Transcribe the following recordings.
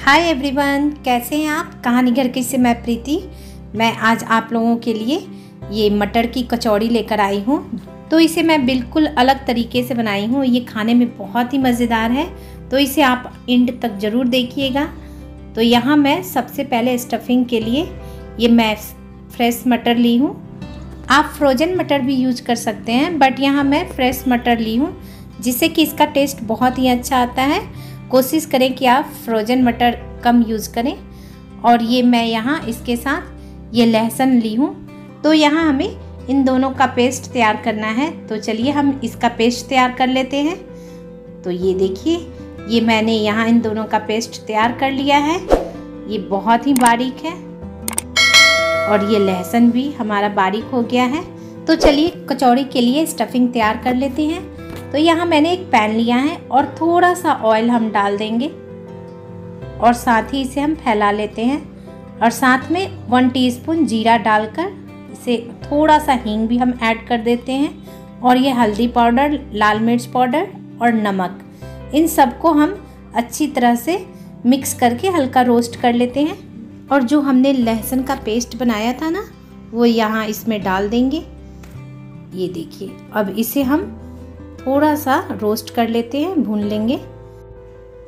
Hi everyone, कैसे हैं आप। कहानी घर की से मैं प्रीति। मैं आज आप लोगों के लिए ये मटर की कचौड़ी लेकर आई हूँ। तो इसे मैं बिल्कुल अलग तरीके से बनाई हूँ। ये खाने में बहुत ही मज़ेदार है, तो इसे आप एंड तक ज़रूर देखिएगा। तो यहाँ मैं सबसे पहले स्टफिंग के लिए ये मैं फ्रेश मटर ली हूँ। आप फ्रोज़न मटर भी यूज कर सकते हैं, बट यहाँ मैं फ्रेश मटर ली हूँ, जिससे कि इसका टेस्ट बहुत ही अच्छा आता है। कोशिश करें कि आप फ्रोज़न मटर कम यूज़ करें। और ये मैं यहाँ इसके साथ ये लहसुन ली हूँ। तो यहाँ हमें इन दोनों का पेस्ट तैयार करना है। तो चलिए हम इसका पेस्ट तैयार कर लेते हैं। तो ये देखिए, ये मैंने यहाँ इन दोनों का पेस्ट तैयार कर लिया है। ये बहुत ही बारीक है और ये लहसुन भी हमारा बारीक हो गया है। तो चलिए कचौड़ी के लिए स्टफिंग तैयार कर लेते हैं। तो यहाँ मैंने एक पैन लिया है और थोड़ा सा ऑयल हम डाल देंगे और साथ ही इसे हम फैला लेते हैं। और साथ में 1 टीस्पून जीरा डालकर इसे थोड़ा सा हींग भी हम ऐड कर देते हैं। और ये हल्दी पाउडर, लाल मिर्च पाउडर और नमक, इन सबको हम अच्छी तरह से मिक्स करके हल्का रोस्ट कर लेते हैं। और जो हमने लहसुन का पेस्ट बनाया था ना, वो यहाँ इसमें डाल देंगे। ये देखिए, अब इसे हम थोड़ा सा रोस्ट कर लेते हैं, भून लेंगे।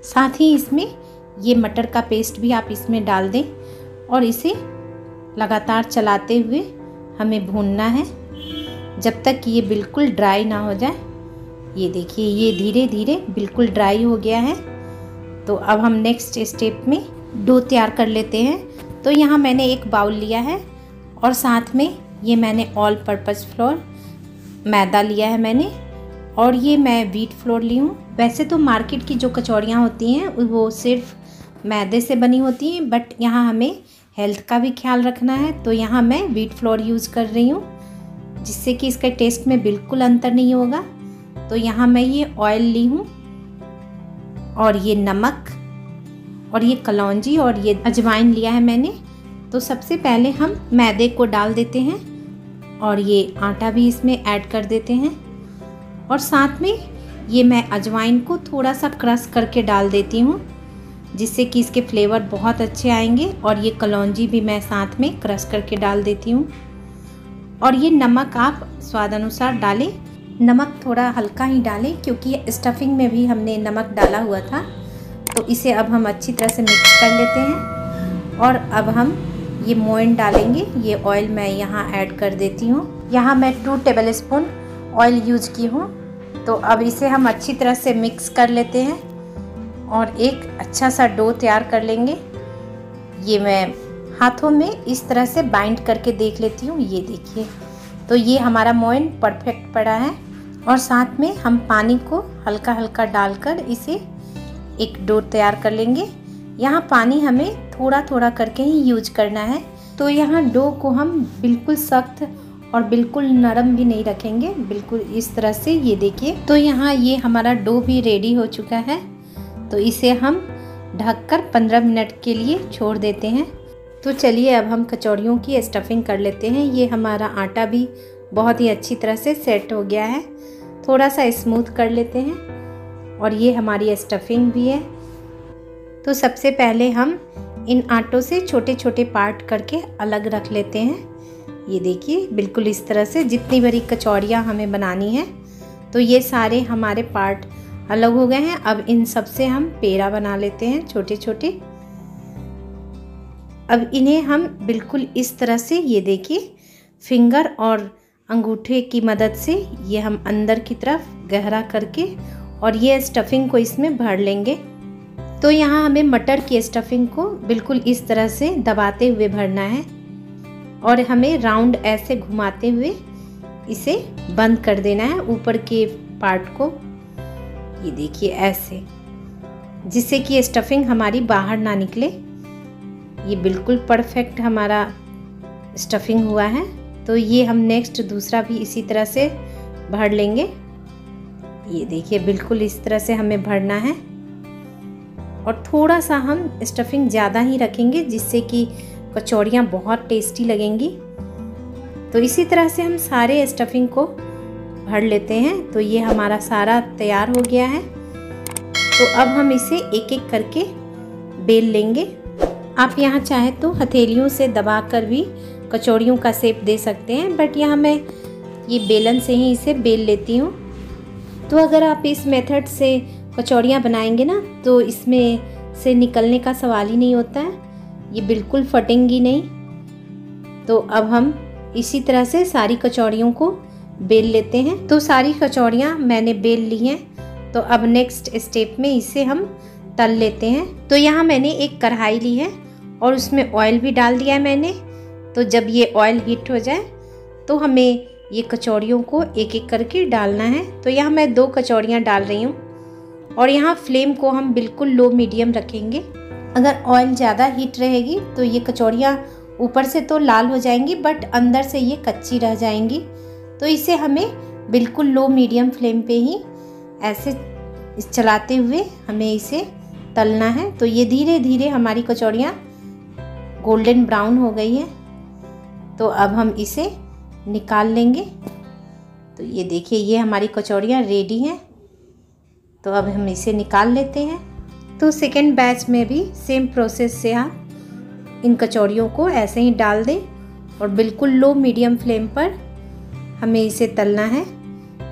साथ ही इसमें ये मटर का पेस्ट भी आप इसमें डाल दें और इसे लगातार चलाते हुए हमें भूनना है जब तक कि ये बिल्कुल ड्राई ना हो जाए। ये देखिए, ये धीरे धीरे बिल्कुल ड्राई हो गया है। तो अब हम नेक्स्ट स्टेप में डो तैयार कर लेते हैं। तो यहाँ मैंने एक बाउल लिया है और साथ में ये मैंने ऑल पर्पस फ्लोर मैदा लिया है मैंने, और ये मैं व्हीट फ्लोर ली हूँ। वैसे तो मार्केट की जो कचौड़ियाँ होती हैं वो सिर्फ मैदे से बनी होती हैं, बट यहाँ हमें हेल्थ का भी ख्याल रखना है। तो यहाँ मैं व्हीट फ्लोर यूज़ कर रही हूँ, जिससे कि इसके टेस्ट में बिल्कुल अंतर नहीं होगा। तो यहाँ मैं ये ऑयल ली हूँ और ये नमक और ये कलौंजी और ये अजवाइन लिया है मैंने। तो सबसे पहले हम मैदे को डाल देते हैं और ये आटा भी इसमें ऐड कर देते हैं। और साथ में ये मैं अजवाइन को थोड़ा सा क्रश करके डाल देती हूँ, जिससे कि इसके फ्लेवर बहुत अच्छे आएंगे। और ये कलौंजी भी मैं साथ में क्रश करके डाल देती हूँ। और ये नमक आप स्वाद अनुसार डालें। नमक थोड़ा हल्का ही डालें, क्योंकि स्टफिंग में भी हमने नमक डाला हुआ था। तो इसे अब हम अच्छी तरह से मिक्स कर लेते हैं। और अब हम ये मोइन डालेंगे। ये ऑयल मैं यहाँ ऐड कर देती हूँ। यहाँ मैं 2 टेबलस्पून ऑयल यूज की हूँ। तो अब इसे हम अच्छी तरह से मिक्स कर लेते हैं और एक अच्छा सा डो तैयार कर लेंगे। ये मैं हाथों में इस तरह से बाइंड करके देख लेती हूँ। ये देखिए, तो ये हमारा मोइन परफेक्ट पड़ा है। और साथ में हम पानी को हल्का हल्का डालकर इसे एक डो तैयार कर लेंगे। यहाँ पानी हमें थोड़ा थोड़ा करके ही यूज करना है। तो यहाँ डो को हम बिल्कुल सख्त और बिल्कुल नरम भी नहीं रखेंगे, बिल्कुल इस तरह से। ये देखिए, तो यहाँ ये हमारा डो भी रेडी हो चुका है। तो इसे हम ढककर 15 मिनट के लिए छोड़ देते हैं। तो चलिए अब हम कचौड़ियों की स्टफिंग कर लेते हैं। ये हमारा आटा भी बहुत ही अच्छी तरह से सेट हो गया है। थोड़ा सा स्मूथ कर लेते हैं और ये हमारी स्टफिंग भी है। तो सबसे पहले हम इन आटों से छोटे छोटे पार्ट करके अलग रख लेते हैं। ये देखिए, बिल्कुल इस तरह से जितनी बड़ी कचौड़ियाँ हमें बनानी है। तो ये सारे हमारे पार्ट अलग हो गए हैं। अब इन सब से हम पेड़ा बना लेते हैं छोटे छोटे। अब इन्हें हम बिल्कुल इस तरह से, ये देखिए, फिंगर और अंगूठे की मदद से ये हम अंदर की तरफ गहरा करके और ये स्टफिंग को इसमें भर लेंगे। तो यहाँ हमें मटर की स्टफिंग को बिल्कुल इस तरह से दबाते हुए भरना है और हमें राउंड ऐसे घुमाते हुए इसे बंद कर देना है ऊपर के पार्ट को। ये देखिए ऐसे, जिससे कि स्टफिंग हमारी बाहर ना निकले। ये बिल्कुल परफेक्ट हमारा स्टफिंग हुआ है। तो ये हम नेक्स्ट दूसरा भी इसी तरह से भर लेंगे। ये देखिए, बिल्कुल इस तरह से हमें भरना है और थोड़ा सा हम स्टफिंग ज़्यादा ही रखेंगे, जिससे कि कचौड़ियाँ बहुत टेस्टी लगेंगी। तो इसी तरह से हम सारे स्टफिंग को भर लेते हैं। तो ये हमारा सारा तैयार हो गया है। तो अब हम इसे एक एक करके बेल लेंगे। आप यहाँ चाहे तो हथेलियों से दबाकर भी कचौड़ियों का शेप दे सकते हैं, बट यहाँ मैं ये बेलन से ही इसे बेल लेती हूँ। तो अगर आप इस मेथड से कचौड़ियाँ बनाएंगे ना तो इसमें से निकलने का सवाल ही नहीं होता है, ये बिल्कुल फटेंगी नहीं। तो अब हम इसी तरह से सारी कचौड़ियों को बेल लेते हैं। तो सारी कचौड़ियाँ मैंने बेल ली हैं। तो अब नेक्स्ट स्टेप में इसे हम तल लेते हैं। तो यहाँ मैंने एक कढ़ाई ली है और उसमें ऑयल भी डाल दिया है मैंने। तो जब ये ऑयल हीट हो जाए तो हमें ये कचौड़ियों को एक एक करके डालना है। तो यहाँ मैं 2 कचौड़ियाँ डाल रही हूँ और यहाँ फ्लेम को हम बिल्कुल लो मीडियम रखेंगे। अगर ऑयल ज़्यादा हीट रहेगी तो ये कचौड़ियाँ ऊपर से तो लाल हो जाएंगी बट अंदर से ये कच्ची रह जाएंगी। तो इसे हमें बिल्कुल लो मीडियम फ्लेम पे ही ऐसे चलाते हुए हमें इसे तलना है। तो ये धीरे धीरे हमारी कचौड़ियाँ गोल्डन ब्राउन हो गई है। तो अब हम इसे निकाल लेंगे। तो ये देखिए ये हमारी कचौड़ियाँ रेडी हैं। तो अब हम इसे निकाल लेते हैं। तो सेकेंड बैच में भी सेम प्रोसेस से आप इन कचौड़ियों को ऐसे ही डाल दें और बिल्कुल लो मीडियम फ्लेम पर हमें इसे तलना है।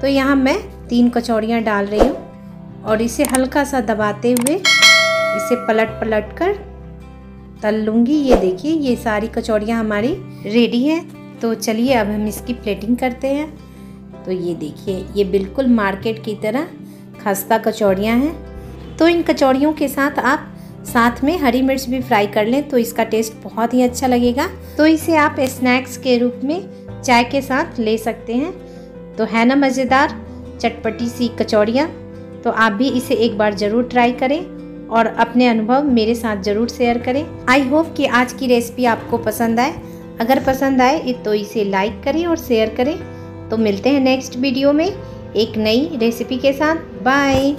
तो यहाँ मैं 3 कचौड़ियाँ डाल रही हूँ और इसे हल्का सा दबाते हुए इसे पलट पलट कर तल लूँगी। ये देखिए ये सारी कचौड़ियाँ हमारी रेडी है। तो चलिए अब हम इसकी प्लेटिंग करते हैं। तो ये देखिए ये बिल्कुल मार्केट की तरह खस्ता कचौड़ियाँ हैं। तो इन कचौड़ियों के साथ में हरी मिर्च भी फ्राई कर लें तो इसका टेस्ट बहुत ही अच्छा लगेगा। तो इसे आप स्नैक्स के रूप में चाय के साथ ले सकते हैं। तो है ना मज़ेदार चटपटी सी कचौड़ियाँ। तो आप भी इसे एक बार ज़रूर ट्राई करें और अपने अनुभव मेरे साथ ज़रूर शेयर करें। आई होप कि आज की रेसिपी आपको पसंद आए। अगर पसंद आए तो इसे लाइक करें और शेयर करें। तो मिलते हैं नेक्स्ट वीडियो में एक नई रेसिपी के साथ। बाय।